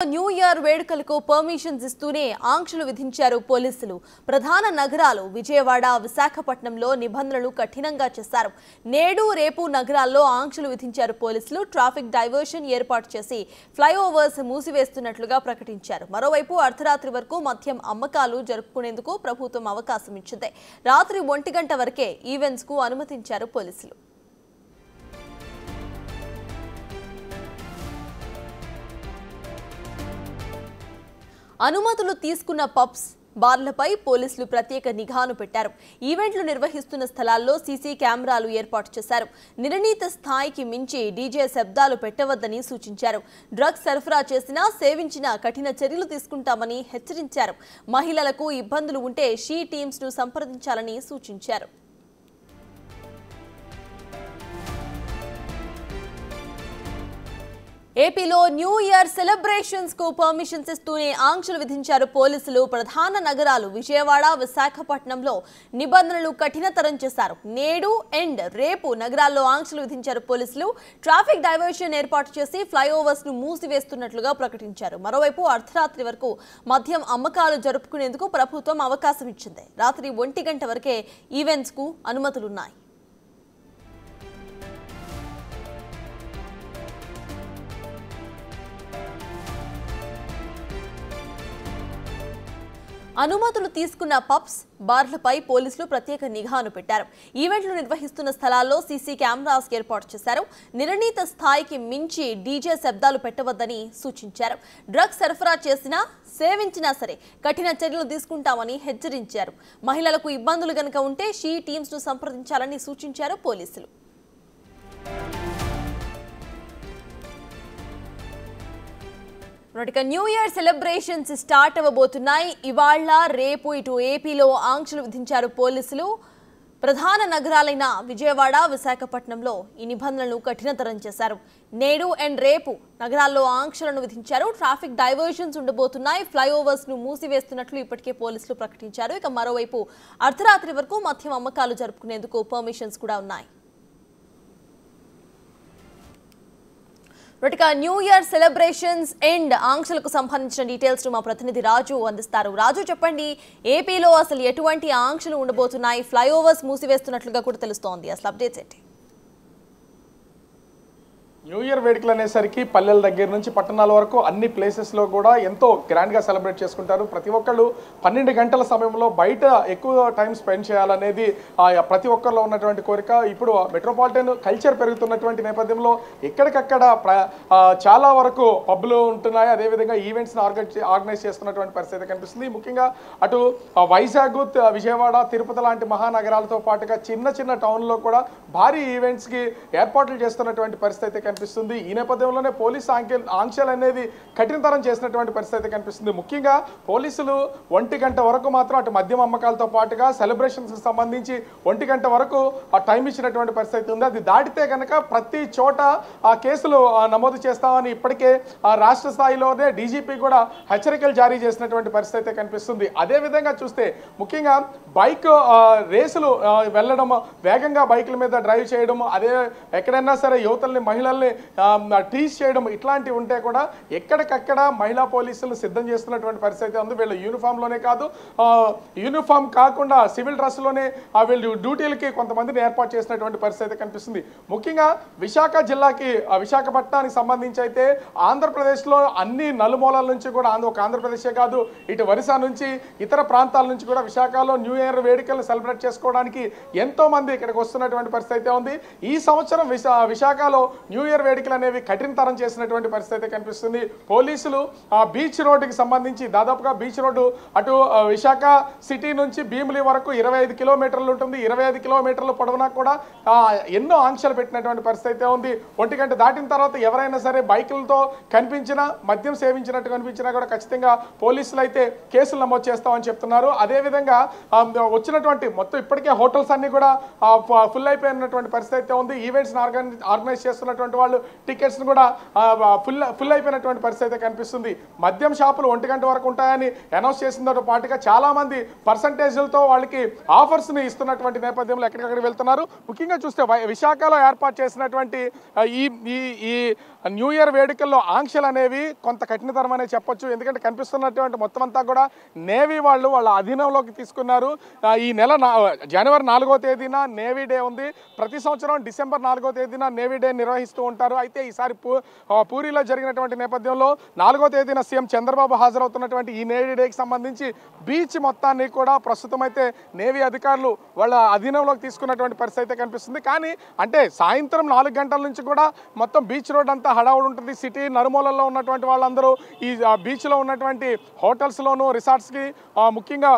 New year వేడుకలకు permissions ఇస్తూనే ఆంక్షలు విధించారు పోలీసులు. ప్రధాన నగరాలు విజయవాడ, విశాఖపట్నంలో నిబంధనలు కఠినంగా చేశారు. నేడు, రేపు నగరాల్లో ఆంక్షలు విధించారు పోలీసులు. ట్రాఫిక్ డైవర్షన్ ఏర్పాటు చేసి ఫ్లైఓవర్స్ మూసివేస్తున్నట్లుగా ప్రకటించారు. మరోవైపు అర్ధరాత్రి వరకు మద్యం అమ్మకాలు జరుపుకునేందుకు ప్రభుత్వం అవకాశం ఇచ్చింది. రాత్రి 1 గంట వరకే ఈవెంట్స్ కు అనుమతించారు పోలీసులు. అనుమతులు తీసుకున్న పబ్స్, బార్లపై పోలీసులు ప్రత్యేక నిఘాను పెట్టారు. ఈవెంట్లు నిర్వహిస్తున్న స్థలాల్లో సీసీ కెమెరాలు ఏర్పాటు చేశారు. నిర్ణీత స్థాయికి మించి డీజే శబ్దాలు పెట్టవద్దని సూచించారు. డ్రగ్స్ సరఫరా చేసినా, సేవించినా కఠిన చర్యలు తీసుకుంటామని హెచ్చరించారు. మహిళలకు ఇబ్బందులు ఉంటే షీ టీమ్స్ ను సంప్రదించాలని సూచించారు. ఏపీలో న్యూ ఇయర్ సెలబ్రేషన్స్ కు పర్మిషన్స్ ఇస్తూనే ఆంక్షలు విధించారు పోలీసులు. ప్రధాన నగరాలు విజయవాడ, విశాఖపట్నంలో నిబంధనలు కఠినతరం చేశారు. నేడు అండ్ రేపు నగరాల్లో ఆంక్షలు విధించారు పోలీసులు. ట్రాఫిక్ డైవర్షన్ ఏర్పాటు చేసి ఫ్లైఓవర్స్ ను మూసివేస్తున్నట్లుగా ప్రకటించారు. మరోవైపు అర్ధరాత్రి వరకు మద్యం అమ్మకాలు జరుపుకునేందుకు ప్రభుత్వం అవకాశం ఇచ్చింది. రాత్రి 1 గంట వరకే ఈవెంట్స్ కు అనుమతులున్నాయి. అనుమతులు తీసుకున్న పబ్స్, బార్లపై పోలీసులు ప్రత్యేక నిఘాను పెట్టారు. ఈవెంట్లు నిర్వహిస్తున్న స్థలాల్లో సీసీ కెమెరాస్ ఏర్పాటు చేశారు. నిర్ణీత స్థాయికి మించి డీజే శబ్దాలు పెట్టవద్దని సూచించారు. డ్రగ్స్ సరఫరా చేసినా, సేవించినా సరే కఠిన చర్యలు తీసుకుంటామని హెచ్చరించారు. మహిళలకు ఇబ్బందులు గనుక ఉంటే షీ టీమ్స్ ను సంప్రదించాలని సూచించారు పోలీసులు. న్యూ ఇయర్ సెలబ్రేషన్స్ స్టార్ట్ అవ్వబోతున్నాయి. ఇవాళ, రేపు ఇటు ఏపీలో ఆంక్షలు విధించారు పోలీసులు. ప్రధాన నగరాలైన విజయవాడ, విశాఖపట్నంలో ఈ నిబంధనలను కఠినతరం చేశారు. నేడు అండ్ రేపు నగరాల్లో ఆంక్షలను విధించారు. ట్రాఫిక్ డైవర్షన్స్ ఉండబోతున్నాయి. ఫ్లైఓవర్స్ ను మూసివేస్తున్నట్లు ఇప్పటికే పోలీసులు ప్రకటించారు. ఇక మరోవైపు అర్ధరాత్రి వరకు మద్యం అమ్మకాలు జరుపుకునేందుకు పర్మిషన్స్ కూడా ఉన్నాయి. న్యూ ఇయర్ సెలబ్రేషన్స్ అండ్ ఆంక్షలకు సంబంధించిన డీటెయిల్స్ మా ప్రతినిధి రాజు అందిస్తారు. రాజు, చెప్పండి, ఏపీలో అసలు ఎటువంటి ఆంక్షలు ఉండబోతున్నాయి? ఫ్లైఓవర్స్ మూసివేస్తున్నట్లుగా కూడా తెలుస్తోంది. అసలు అప్డేట్స్ ఏంటి? న్యూ ఇయర్ వేడుకలు అనేసరికి పల్లెల దగ్గర నుంచి పట్టణాల వరకు అన్ని ప్లేసెస్లో కూడా ఎంతో గ్రాండ్గా సెలబ్రేట్ చేసుకుంటారు. ప్రతి ఒక్కళ్ళు 12 గంటల సమయంలో బయట ఎక్కువ టైం స్పెండ్ చేయాలనేది ప్రతి ఒక్కరిలో ఉన్నటువంటి కోరిక. ఇప్పుడు మెట్రోపాలిటన్ కల్చర్ పెరుగుతున్నటువంటి నేపథ్యంలో ఎక్కడికక్కడ చాలా వరకు పబ్లు ఉంటున్నాయి. అదేవిధంగా ఈవెంట్స్ని ఆర్గనైజ్ చేస్తున్నటువంటి పరిస్థితి కనిపిస్తుంది. ముఖ్యంగా అటు వైజాగ్, విజయవాడ, తిరుపతి లాంటి మహానగరాలతో పాటుగా చిన్న చిన్న టౌన్లో కూడా భారీ ఈవెంట్స్కి ఏర్పాట్లు చేస్తున్నటువంటి పరిస్థితి కనిపిస్తుంది. ఈ నేపథ్యంలోనే పోలీసు ఆంక్షలు అనేది కఠినతరం చేసినటువంటి పరిస్థితి కనిపిస్తుంది. ముఖ్యంగా పోలీసులు 1 గంట వరకు మాత్రం అటు మద్యం అమ్మకాలతో పాటుగా సెలబ్రేషన్స్ సంబంధించి 1 గంట వరకు ఆ టైం ఇచ్చినటువంటి పరిస్థితి ఉంది. అది దాటితే కనుక ప్రతి చోట ఆ కేసులు నమోదు చేస్తామని ఇప్పటికే రాష్ట్ర స్థాయిలోనే డీజీపీ కూడా హెచ్చరికలు జారీ చేసినటువంటి పరిస్థితి కనిపిస్తుంది. అదేవిధంగా చూస్తే ముఖ్యంగా బైక్ రేసులు వెళ్ళడం, వేగంగా బైకుల మీద డ్రైవ్ చేయడం, అదే ఎక్కడైనా సరే యువతల్ని, మహిళల్ని టీజ్ చేయడం, ఇట్లాంటివి ఉంటే కూడా ఎక్కడికక్కడ మహిళా పోలీసులు సిద్ధం చేస్తున్నటువంటి పరిస్థితి ఉంది. వీళ్ళు యూనిఫామ్లోనే కాదు, యూనిఫామ్ కాకుండా సివిల్ డ్రెస్లోనే వీళ్ళు డ్యూటీలకి కొంతమందిని ఏర్పాటు చేసినటువంటి పరిస్థితి కనిపిస్తుంది. ముఖ్యంగా విశాఖ జిల్లాకి, విశాఖపట్నానికి సంబంధించి అయితే ఆంధ్రప్రదేశ్లో అన్ని నలుమూలల నుంచి కూడా, ఒక ఆంధ్రప్రదేశే కాదు, ఇటు ఒరిస్సా నుంచి ఇతర ప్రాంతాల నుంచి కూడా విశాఖలో న్యూ ఇయర్ వేడుకలను సెలబ్రేట్ చేసుకోవడానికి ఎంతో మంది ఇక్కడికి వస్తున్నటువంటి పరిస్థితి ఉంది. ఈ సంవత్సరం విశాఖలో న్యూ ఇయర్ వేడుకలు అనేవి కఠినతరం చేసినటువంటి పరిస్థితి కనిపిస్తుంది. పోలీసులు బీచ్ రోడ్డుకి సంబంధించి దాదాపుగా బీచ్ రోడ్డు అటు విశాఖ సిటీ నుంచి భీమిలి వరకు 25 కిలోమీటర్లు ఉంటుంది. 25 కిలోమీటర్ల పొడవునా కూడా ఎన్నో ఆంక్షలు పెట్టినటువంటి పరిస్థితి ఉంది. 1 గంట దాటిన తర్వాత ఎవరైనా సరే బైకులతో కనిపించినా, మద్యం సేవించినట్టు కనిపించినా కూడా ఖచ్చితంగా పోలీసులు అయితే కేసులు నమోదు చేస్తామని చెప్తున్నారు. అదేవిధంగా వచ్చినటువంటి మొత్తం ఇప్పటికే హోటల్స్ అన్ని కూడా ఫుల్ అయిపోయినటువంటి పరిస్థితి ఉంది. ఈవెంట్స్ ఆర్గనైజ్ చేస్తున్నటువంటి వాళ్ళు టికెట్స్ కూడా ఫుల్ అయిపోయినటువంటి పరిస్థితి అయితే కనిపిస్తుంది. మద్యం షాపులు 1 గంట వరకు ఉంటాయని అనౌన్స్ చేసిందో పాటుగా చాలా మంది పర్సంటేజ్లతో వాళ్ళకి ఆఫర్స్ ని ఇస్తున్నటువంటి నేపథ్యంలో ఎక్కడికక్కడ వెళ్తున్నారు. ముఖ్యంగా చూస్తే విశాఖలో ఏర్పాటు చేసినటువంటి ఈ న్యూ ఇయర్ వేడుకల్లో ఆంక్షలు అనేవి కొంత కఠినతరమనే చెప్పొచ్చు. ఎందుకంటే కనిపిస్తున్నటువంటి మొత్తం అంతా కూడా నేవీ వాళ్ళ అధీనంలోకి తీసుకున్నారు. ఈ నెల జనవరి 4వ తేదీన నేవీ డే ఉంది. ప్రతి సంవత్సరం డిసెంబర్ 4వ తేదీన నేవీ డే నిర్వహిస్తూ ఉంటారు. అయితే ఈసారి పూరిలో జరిగినటువంటి నేపథ్యంలో 4వ తేదీన సీఎం చంద్రబాబు హాజరవుతున్నటువంటి ఈ నేవీ డేకి సంబంధించి బీచ్ మొత్తాన్ని కూడా ప్రస్తుతం అయితే నేవీ అధికారులు వాళ్ళ అధీనంలోకి తీసుకున్నటువంటి పరిస్థితి అయితే కనిపిస్తుంది. కానీ అంటే సాయంత్రం 4 గంటల నుంచి కూడా మొత్తం బీచ్ రోడ్ అంతా హడావుడు ఉంటుంది. సిటీ నలుమూలల్లో ఉన్నటువంటి వాళ్ళందరూ ఈ బీచ్లో ఉన్నటువంటి హోటల్స్లోను రిసార్ట్స్కి ముఖ్యంగా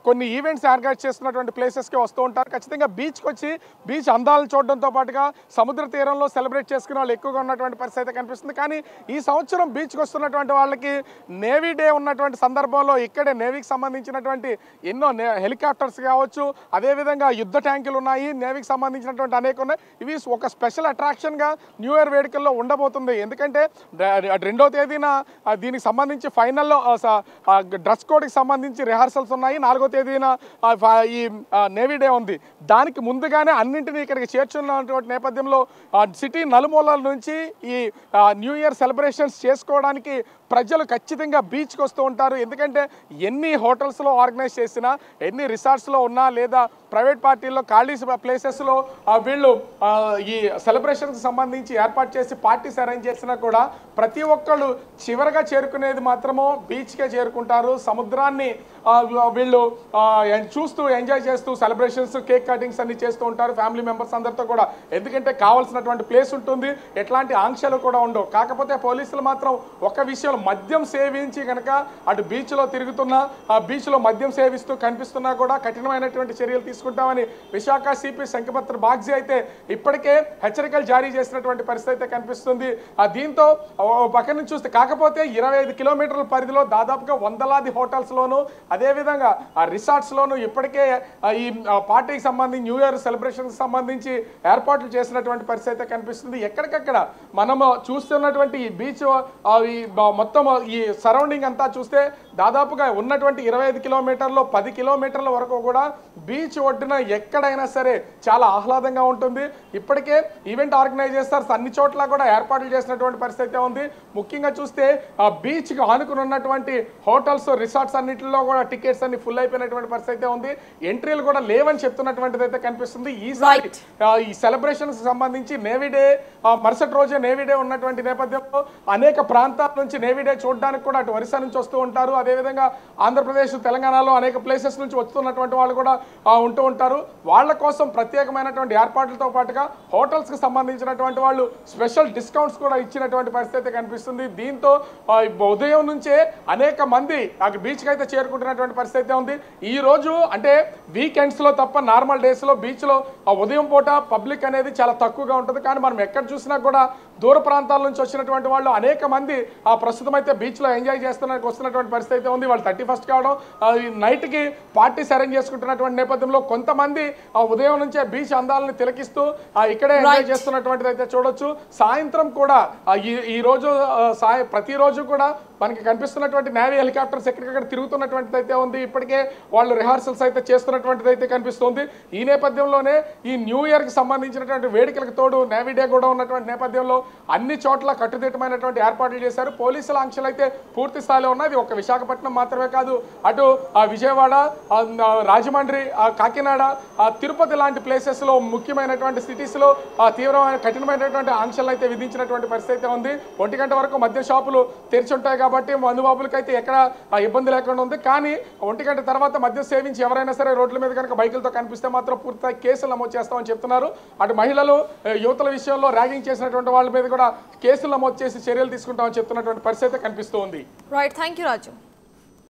కొన్ని ఈవెంట్స్ ఆర్గనైజ్ చేస్తున్నటువంటి ప్లేసెస్కి వస్తూ ఉంటారు. ఖచ్చితంగా బీచ్కి వచ్చి బీచ్ అందాలను చూడడంతో పాటుగా సముద్ర తీరంలో సెలబ్రేట్ చేసుకునే వాళ్ళు ఎక్కువగా ఉన్నటువంటి పరిస్థితి అయితే కనిపిస్తుంది. కానీ ఈ సంవత్సరం బీచ్కి వస్తున్నటువంటి వాళ్ళకి నేవీ డే ఉన్నటువంటి సందర్భంలో ఇక్కడే నేవీకి సంబంధించినటువంటి ఎన్నో హెలికాప్టర్స్ కావచ్చు, అదేవిధంగా యుద్ధ ట్యాంకులు ఉన్నాయి, నేవీకి సంబంధించినటువంటి అనేక ఉన్నాయి. ఇవి ఒక స్పెషల్ అట్రాక్షన్గా న్యూ ఇయర్ వేడుకల్లో ఉండబోతుంది. ఎందుకంటే 2వ తేదీన దీనికి సంబంధించి ఫైనల్లో డ్రెస్ కోడ్కి సంబంధించి రిహార్సల్స్ ఉన్నాయి. 4వ తేదీన ఈ నేవీ డే ఉంది. దానికి ముందుగానే అన్నింటినీ ఇక్కడికి చేర్చున్నటువంటి నేపథ్యంలో సిటీ నలుమూలల నుంచి ఈ న్యూ ఇయర్ సెలబ్రేషన్స్ చేసుకోవడానికి ప్రజలు ఖచ్చితంగా బీచ్కి వస్తూ ఉంటారు. ఎందుకంటే ఎన్ని హోటల్స్లో ఆర్గనైజ్ చేసినా, ఎన్ని రిసార్ట్స్లో ఉన్నా లేదా ప్రైవేట్ పార్టీల్లో ఖాళీ ప్లేసెస్లో వీళ్ళు ఈ సెలబ్రేషన్కి సంబంధించి ఏర్పాటు చేసి పార్టీస్ అరేంజ్ చేసినా కూడా ప్రతి ఒక్కళ్ళు చివరిగా చేరుకునేది మాత్రమో బీచ్కే చేరుకుంటారు. సముద్రాన్ని వీళ్ళు చూస్తూ ఎంజాయ్ చేస్తూ సెలబ్రేషన్స్, కేక్ కటింగ్స్ అన్ని చేస్తూ ఉంటారు ఫ్యామిలీ మెంబర్స్ అందరితో కూడా. ఎందుకంటే కావాల్సినటువంటి ప్లేస్ ఉంటుంది, ఎట్లాంటి ఆంక్షలు కూడా ఉండవు. కాకపోతే పోలీసులు మాత్రం ఒక విషయంలో మద్యం సేవించి కనుక అటు బీచ్లో తిరుగుతున్నా, ఆ బీచ్లో మద్యం సేవిస్తూ కనిపిస్తున్నా కూడా కఠినమైనటువంటి చర్యలు తీసుకుంటామని విశాఖ సిపి శంఖపత్ర బాగ్జీ అయితే ఇప్పటికే హెచ్చరికలు జారీ చేసినటువంటి పరిస్థితి అయితే కనిపిస్తుంది. దీంతో పక్క నుంచి చూస్తే కాకపోతే 25 కిలోమీటర్ల పరిధిలో దాదాపుగా వందలాది హోటల్స్లోను, అదేవిధంగా ఆ రిసార్ట్స్లోను ఇప్పటికే ఈ పార్టీకి సంబంధించి న్యూ ఇయర్ సెలబ్రేషన్కి సంబంధించి ఏర్పాట్లు చేసినటువంటి పరిస్థితి అయితే కనిపిస్తుంది. ఎక్కడికక్కడ మనము చూస్తున్నటువంటి ఈ బీచ్ మొత్తం ఈ సరౌండింగ్ అంతా చూస్తే దాదాపుగా ఉన్నటువంటి 25 కిలోమీటర్లు 10 కిలోమీటర్ల వరకు కూడా బీచ్ ఒడ్డున ఎక్కడైనా సరే చాలా ఆహ్లాదంగా ఉంటుంది. ఇప్పటికే ఈవెంట్ ఆర్గనైజర్స్ అన్ని చోట్ల కూడా ఏర్పాట్లు చేసినటువంటి పరిస్థితి ఉంది. ముఖ్యంగా చూస్తే ఆ బీచ్కి ఆనుకుని ఉన్నటువంటి హోటల్స్, రిసార్ట్స్ అన్నింటిలో కూడా టికెట్స్ అన్ని ఫుల్ అయిపోయినటువంటి పరిస్థితి ఉంది. ఎంట్రీలు కూడా లేవని చెప్తున్నటువంటిది అయితే కనిపిస్తుంది. ఈసారి ఈ సెలబ్రేషన్స్ సంబంధించి నేవీ డే మరుసటి రోజే నేవీ డే ఉన్నటువంటి నేపథ్యంలో అనేక ప్రాంతాల నుంచి నేవీ డే చూడడానికి కూడా అటు ఒరిస్సా నుంచి వస్తూ ఉంటారు. అదేవిధంగా ఆంధ్రప్రదేశ్, తెలంగాణలో అనేక ప్లేసెస్ నుంచి వస్తున్నటువంటి వాళ్ళు కూడా ఉంటూ ఉంటారు. వాళ్ళ కోసం ప్రత్యేకమైనటువంటి ఏర్పాట్లతో పాటుగా హోటల్స్కి సంబంధించినటువంటి వాళ్ళు స్పెషల్ డిస్కౌంట్స్ కూడా ఇచ్చినటువంటి పరిస్థితి కనిపిస్తుంది. దీంతో ఉదయం నుంచే అనేక మంది అక్కడ బీచ్కి అయితే చేరుకుంటున్నటువంటి పరిస్థితి ఉంది. ఈ రోజు అంటే వీకెండ్స్లో తప్ప నార్మల్ డేస్లో బీచ్లో ఉదయం పూట పబ్లిక్ అనేది చాలా తక్కువగా ఉంటుంది. కానీ మనం ఎక్కడ చూసినా కూడా దూర ప్రాంతాల నుంచి వచ్చినటువంటి వాళ్ళు అనేక మంది ప్రస్తుతం అయితే బీచ్లో ఎంజాయ్ వస్తున్నటువంటి పరిస్థితి ఉంది. వాళ్ళు 31st కావడం, నైట్కి పార్టీస్ అరేంజ్ చేసుకుంటున్నటువంటి నేపథ్యంలో కొంతమంది ఉదయం నుంచే బీచ్ అందాలని తిలకిస్తూ ఇక్కడే ఎంజాయ్ చేస్తున్నటువంటిది అయితే చూడొచ్చు. సాయంత్రం కూడా ఈ రోజు ప్రతిరోజు కూడా మనకి కనిపిస్తున్నటువంటి నేవీ హెలికాప్టర్స్ ఎక్కడికక్కడ తిరుగుతున్నటువంటిది అయితే ఉంది. ఇప్పటికే వాళ్ళు రిహార్సల్స్ అయితే చేస్తున్నటువంటిది అయితే కనిపిస్తుంది. ఈ నేపథ్యంలోనే ఈ న్యూ ఇయర్కి సంబంధించినటువంటి వేడుకలకు తోడు నేవీ డే కూడా ఉన్నటువంటి నేపథ్యంలో అన్ని చోట్ల కట్టుదిట్టమైనటువంటి ఏర్పాట్లు చేశారు. పోలీసుల ఆంక్షలు అయితే పూర్తి స్థాయిలో ఉన్నాయి. ఒక విశాఖపట్నం మాత్రమే కాదు, అటు విజయవాడ, రాజమండ్రి, కాకినాడ, తిరుపతి లాంటి ప్లేసెస్లో ముఖ్యమైనటువంటి సిటీస్లో తీవ్రమైన కఠినమైనటువంటి ఆంక్షలు అయితే విధించినటువంటి పరిస్థితి ఉంది. 1 గంట వరకు మద్య షాపులు తెరిచి ఉంటాయి కాబట్టి మందుబాబులకి అయితే ఎక్కడ ఇబ్బంది లేకుండా ఉంది. కానీ 1 గంట తర్వాత మద్యం సేవించి ఎవరైనా సరే రోడ్ల మీద కనుక బైకులతో కనిపిస్తే మాత్రం పూర్తిగా కేసులు నమోదు చేస్తామని చెప్తున్నారు. అటు మహిళలు, యువతుల విషయంలో ర్యాగింగ్ చేసినటువంటి వాళ్ళ మీద కూడా కేసులు నమోదు చేసి చర్యలు తీసుకుంటామని చెప్తున్నటువంటి పరిస్థితి కనిపిస్తోంది. Right, thank you Raju.